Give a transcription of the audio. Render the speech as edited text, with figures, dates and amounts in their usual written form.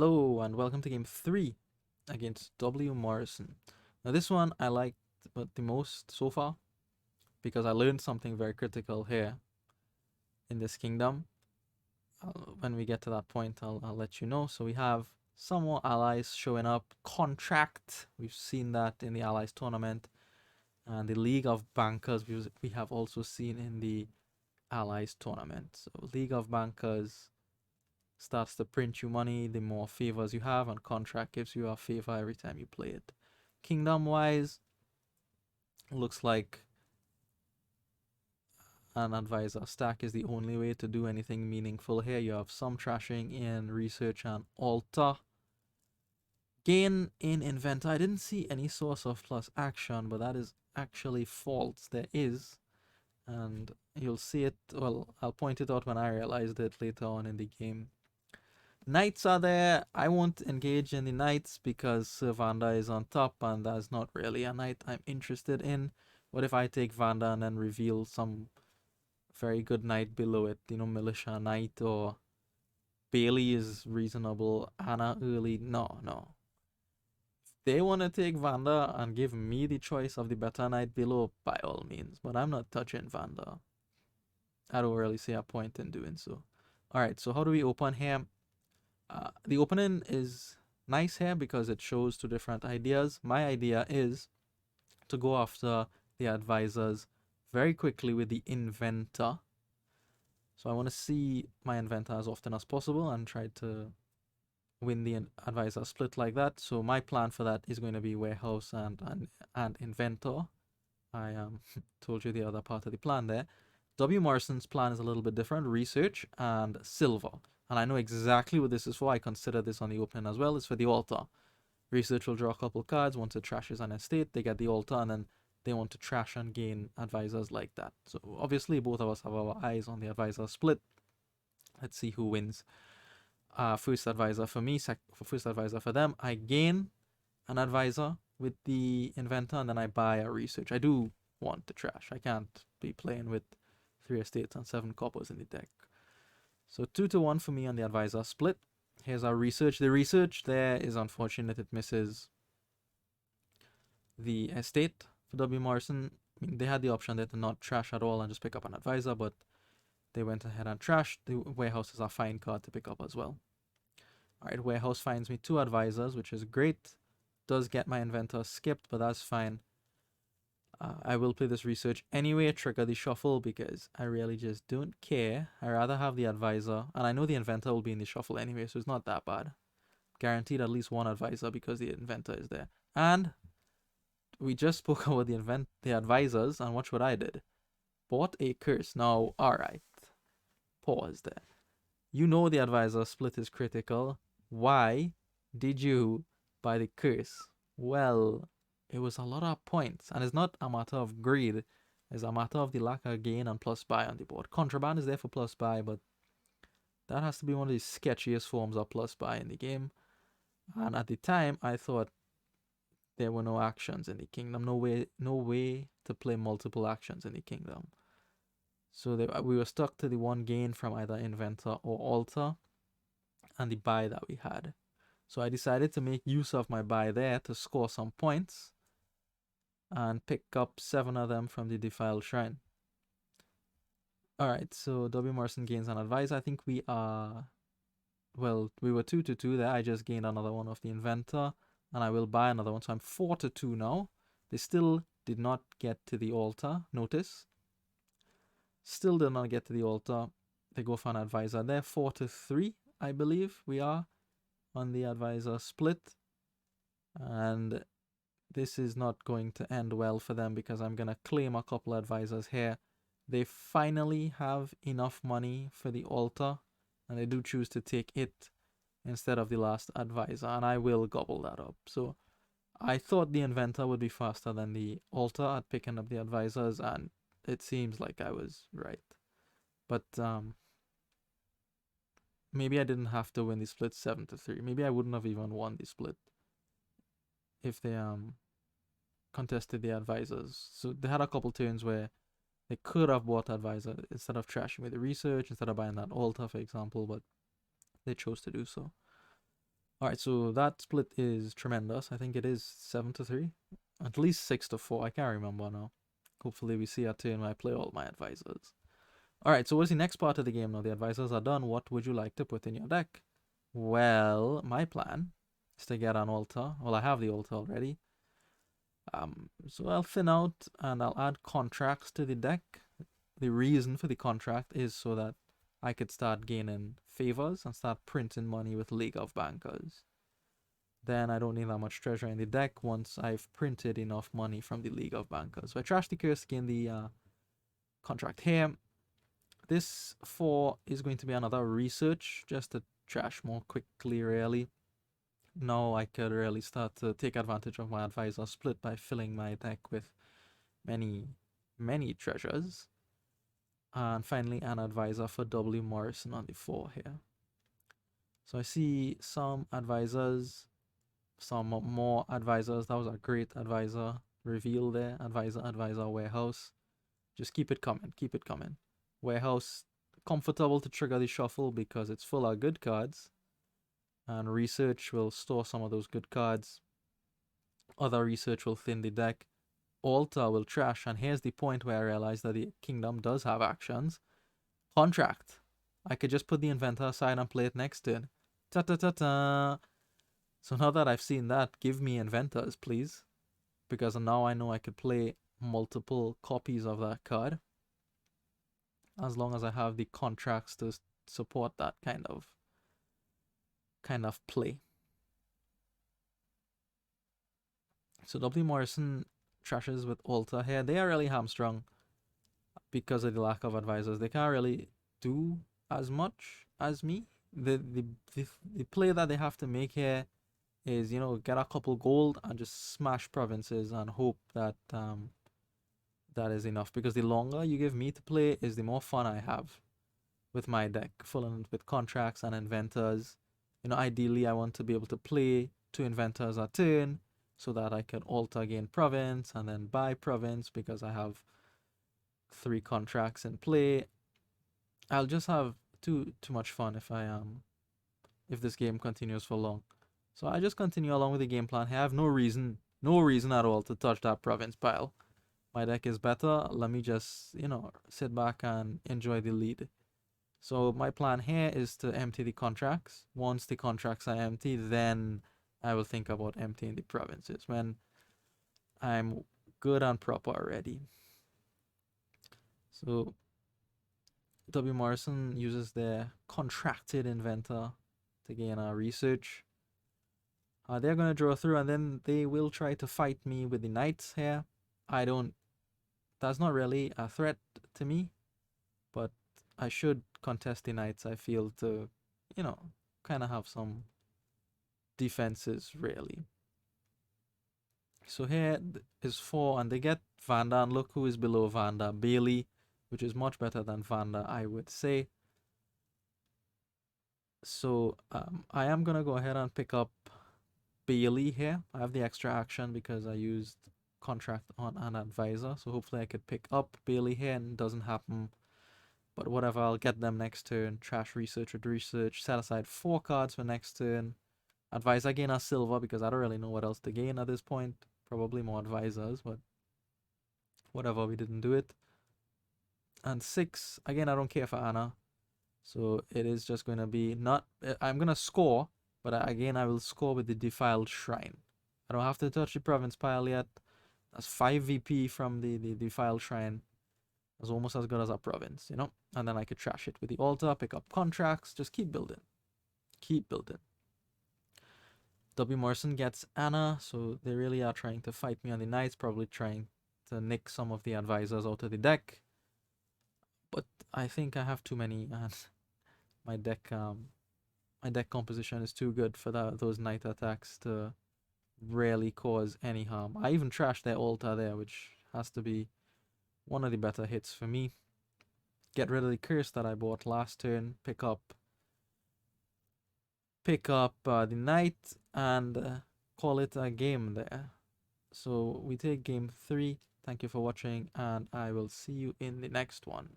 Hello and welcome to game 3 against wmorrison. Now this one I liked the most so far because I learned something very critical here in this kingdom. When we get to that point I'll let you know. So we have some more allies showing up. Contract, we've seen that in the allies tournament, and the League of Bankers we have also seen in the allies tournament. So League of Bankers starts to print you money the more favors you have, and contract gives you a favor every time you play it. Kingdom wise, looks like an advisor stack is the only way to do anything meaningful here. You have some trashing in research and altar. Gain in inventor. I didn't see any source of plus action, but that is actually false. There is, and you'll see it. Well, I'll point it out when I realized it later on in the game. Knights are there. I won't engage in the knights because Sir Vanda is on top, and that's not really a knight I'm interested in. What if I take Vanda and then reveal some very good knight below it? You know, Militia Knight or Bailey is reasonable. Anna early. No. If they want to take Vanda and give me the choice of the better knight below, by all means. But I'm not touching Vanda. I don't really see a point in doing so. Alright, so how do we open here? The opening is nice here because it shows two different ideas. My idea is to go after the advisors very quickly with the inventor. So I want to see my inventor as often as possible and try to win the advisor split like that. So my plan for that is going to be warehouse and inventor. I told you the other part of the plan there. wmorrison's plan is a little bit different. Research and silver. And I know exactly what this is for. I consider this on the opening as well. It's for the altar. Research will draw a couple cards. Once it trashes an estate, they get the altar, and then they want to trash and gain advisors like that. So obviously both of us have our eyes on the advisor split. Let's see who wins. First advisor for me, first advisor for them. I gain an advisor with the inventor, and then I buy a research. I do want to trash. I can't be playing with 3 estates and 7 coppers in the deck. So 2-1 for me on the advisor split. Here's our research. The research there is unfortunate. It misses the estate for wmorrison. I mean, they had the option there to not trash at all and just pick up an advisor, but they went ahead and trashed. The warehouse is a fine card to pick up as well. Alright, warehouse finds me 2 advisors, which is great. Does get my inventor skipped, but that's fine. I will play this research anyway, trigger the shuffle, because I really just don't care. I rather have the advisor, and I know the inventor will be in the shuffle anyway, so it's not that bad. Guaranteed at least one advisor because the inventor is there. And we just spoke about the advisors, and watch what I did. Bought a curse. Now, alright. Pause there. You know the advisor split is critical. Why did you buy the curse? Well, it was a lot of points, and it's not a matter of greed. It's a matter of the lack of gain and plus buy on the board. Contraband is there for plus buy, but that has to be one of the sketchiest forms of plus buy in the game. And at the time, I thought there were no actions in the kingdom. No way to play multiple actions in the kingdom. So we were stuck to the one gain from either inventor or altar and the buy that we had. So I decided to make use of my buy there to score some points and pick up 7 of them from the Defiled Shrine. Alright, so wmorrison gains an advisor. I think we are... Well, we were 2-2 there. I just gained another one of the inventor, and I will buy another one. So I'm 4-2 now. They still did not get to the altar. Notice. Still did not get to the altar. They go for an advisor there. 4-3, I believe we are on the advisor split. And this is not going to end well for them because I'm going to claim a couple advisors here. They finally have enough money for the altar, and they do choose to take it instead of the last advisor, and I will gobble that up. So I thought the inventor would be faster than the altar at picking up the advisors, and it seems like I was right. But maybe I didn't have to win the split 7-3. Maybe I wouldn't have even won the split if they contested the advisors. So they had a couple turns where they could have bought advisor instead of trashing with the research, instead of buying that altar, for example, but they chose to do so. All right, so that split is tremendous. I think it is 7-3, at least 6-4. I can't remember now. Hopefully, we see a turn where I play all my advisors. All right, so what's the next part of the game now? The advisors are done. What would you like to put in your deck? Well, my plan is to get an altar. Well, I have the altar already. So I'll thin out and I'll add contracts to the deck. The reason for the contract is so that I could start gaining favors and start printing money with League of Bankers. Then I don't need that much treasure in the deck once I've printed enough money from the League of Bankers. So I trash the curse, gain the contract here. This 4 is going to be another research, just to trash more quickly, really. Now I could really start to take advantage of my advisor split by filling my deck with many, many treasures. And finally, an advisor for wmorrison on the 4 here. So I see some advisors, some more advisors. That was a great advisor reveal there. Advisor, warehouse. Just keep it coming, keep it coming. Warehouse, comfortable to trigger the shuffle because it's full of good cards. And research will store some of those good cards. Other research will thin the deck. Altar will trash, and here's the point where I realize that the kingdom does have actions. Contract. I could just put the inventor aside and play it next turn. Ta-ta-ta-ta. So now that I've seen that, give me inventors, please. Because now I know I could play multiple copies of that card. As long as I have the contracts to support that kind of play. So wmorrison trashes with Alta here. They are really hamstrung because of the lack of advisors. They can't really do as much as me. The play that they have to make here is, you know, get a couple gold and just smash provinces and hope that that is enough. Because the longer you give me to play is the more fun I have with my deck, full with contracts and inventors. You know, ideally I want to be able to play 2 inventors a turn so that I can alter gain province and then buy province because I have 3 contracts in play. I'll just have too much fun if this game continues for long. So I just continue along with the game plan here. I have no reason at all to touch that province pile. My deck is better. Let me just, you know, sit back and enjoy the lead. So my plan here is to empty the contracts. Once the contracts are empty, then I will think about emptying the provinces when I'm good and proper already. So wmorrison uses their contracted inventor to gain our research. They're going to draw through and then they will try to fight me with the knights here. That's not really a threat to me, but I should contest the knights, I feel, to, you know, kind of have some defenses, really. So here is 4, and they get Vanda, and look who is below Vanda, Bailey, which is much better than Vanda, I would say. So I am going to go ahead and pick up Bailey here. I have the extra action because I used contract on an advisor, so hopefully I could pick up Bailey here, and it doesn't happen. But whatever, I'll get them next turn. Trash research with research. Set aside 4 cards for next turn. Advisor gain a silver because I don't really know what else to gain at this point. Probably more advisors, but whatever, we didn't do it. And 6, again, I don't care for Anna. So it is just going to be not... I'm going to score, but again, I will score with the Defiled Shrine. I don't have to touch the province pile yet. That's 5 VP from the Defiled Shrine. That's almost as good as a province, you know? And then I could trash it with the altar, pick up contracts, just keep building. Keep building. wmorrison gets Anna, so they really are trying to fight me on the knights, probably trying to nick some of the advisors out of the deck. But I think I have too many, and my deck composition is too good for those knight attacks to really cause any harm. I even trashed their altar there, which has to be one of the better hits for me. Get rid of the curse that I bought last turn. Pick up the knight and call it a game there. So we take game 3. Thank you for watching, and I will see you in the next one.